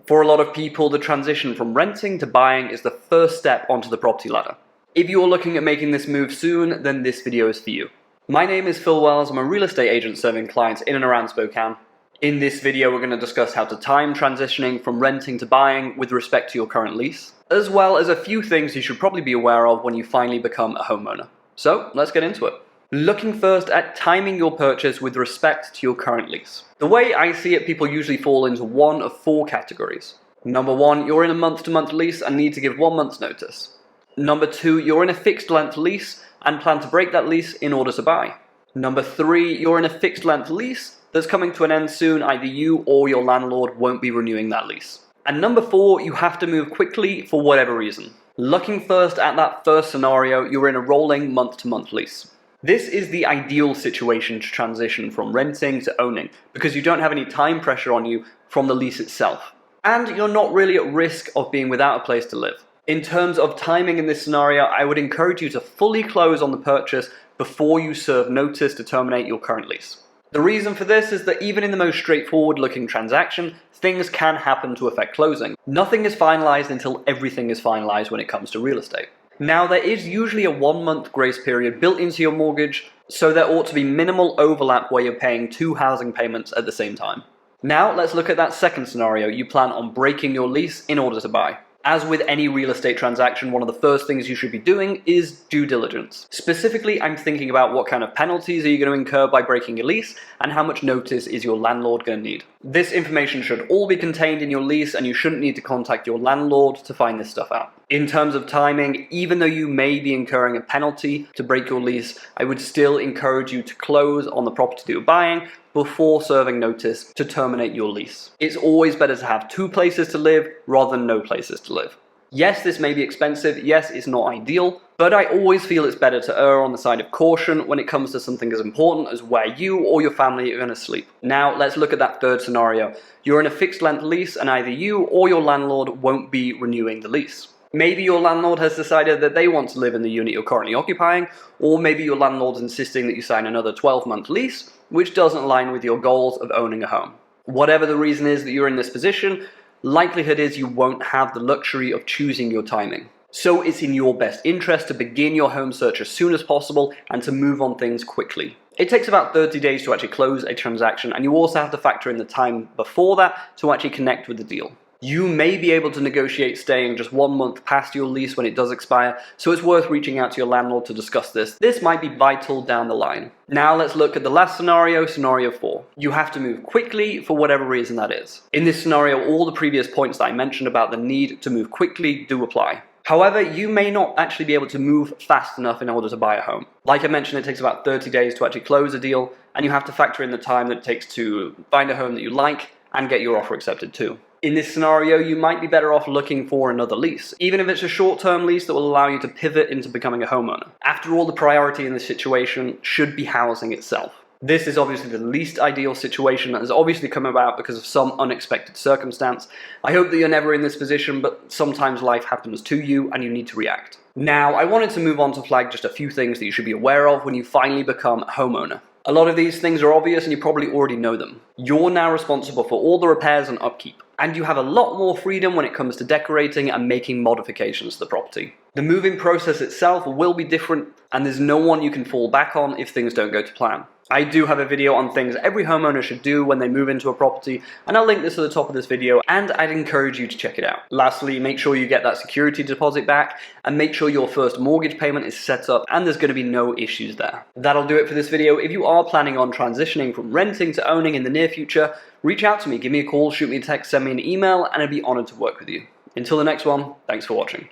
For a lot of people, the transition from renting to buying is the first step onto the property ladder. If you're looking at making this move soon, then this video is for you. My name is Phil Wells. I'm a real estate agent serving clients in and around Spokane. In this video, we're going to discuss how to time transitioning from renting to buying with respect to your current lease, as well as a few things you should probably be aware of when you finally become a homeowner. So let's get into it. Looking first at timing your purchase with respect to your current lease. The way I see it, people usually fall into one of four categories. Number one, you're in a month-to-month lease and need to give 1 month's notice. Number two, you're in a fixed length lease and plan to break that lease in order to buy. Number three, you're in a fixed length lease that's coming to an end soon. Either you or your landlord won't be renewing that lease. And number four, you have to move quickly for whatever reason. Looking first at that first scenario, you're in a rolling month-to-month lease. This is the ideal situation to transition from renting to owning because you don't have any time pressure on you from the lease itself. And you're not really at risk of being without a place to live. In terms of timing in this scenario, I would encourage you to fully close on the purchase before you serve notice to terminate your current lease. The reason for this is that even in the most straightforward looking transaction, things can happen to affect closing. Nothing is finalized until everything is finalized when it comes to real estate. Now, there is usually a 1 month grace period built into your mortgage, so there ought to be minimal overlap where you're paying 2 housing payments at the same time. Now, let's look at that second scenario. You plan on breaking your lease in order to buy. As with any real estate transaction, one of the first things you should be doing is due diligence. Specifically, I'm thinking about what kind of penalties are you going to incur by breaking your lease and how much notice is your landlord going to need. This information should all be contained in your lease and you shouldn't need to contact your landlord to find this stuff out. In terms of timing, even though you may be incurring a penalty to break your lease, I would still encourage you to close on the property that you're buying before serving notice to terminate your lease. It's always better to have 2 places to live rather than no places to live. Yes, this may be expensive, yes, it's not ideal, but I always feel it's better to err on the side of caution when it comes to something as important as where you or your family are going to sleep. Now, let's look at that third scenario. You're in a fixed length lease and either you or your landlord won't be renewing the lease. Maybe your landlord has decided that they want to live in the unit you're currently occupying, or maybe your landlord's insisting that you sign another 12-month lease, which doesn't align with your goals of owning a home. Whatever the reason is that you're in this position, likelihood is you won't have the luxury of choosing your timing. So it's in your best interest to begin your home search as soon as possible and to move on things quickly. It takes about 30 days to actually close a transaction, and you also have to factor in the time before that to actually connect with the deal. You may be able to negotiate staying just 1 month past your lease when it does expire, so it's worth reaching out to your landlord to discuss this. This might be vital down the line. Now let's look at the last scenario, scenario 4. You have to move quickly for whatever reason that is. In this scenario, all the previous points that I mentioned about the need to move quickly do apply. However, you may not actually be able to move fast enough in order to buy a home. Like I mentioned, it takes about 30 days to actually close a deal, and you have to factor in the time that it takes to find a home that you like and get your offer accepted too. In this scenario, you might be better off looking for another lease, even if it's a short-term lease that will allow you to pivot into becoming a homeowner. After all, the priority in this situation should be housing itself. This is obviously the least ideal situation that has obviously come about because of some unexpected circumstance. I hope that you're never in this position, but sometimes life happens to you and you need to react. Now, I wanted to move on to flag just a few things that you should be aware of when you finally become a homeowner. A lot of these things are obvious and you probably already know them. You're now responsible for all the repairs and upkeep, and you have a lot more freedom when it comes to decorating and making modifications to the property. The moving process itself will be different, and there's no one you can fall back on if things don't go to plan. I do have a video on things every homeowner should do when they move into a property, and I'll link this at the top of this video, and I'd encourage you to check it out. Lastly, make sure you get that security deposit back, and make sure your first mortgage payment is set up and there's going to be no issues there. That'll do it for this video. If you are planning on transitioning from renting to owning in the near future, reach out to me, give me a call, shoot me a text, send me an email, and I'd be honored to work with you. Until the next one, thanks for watching.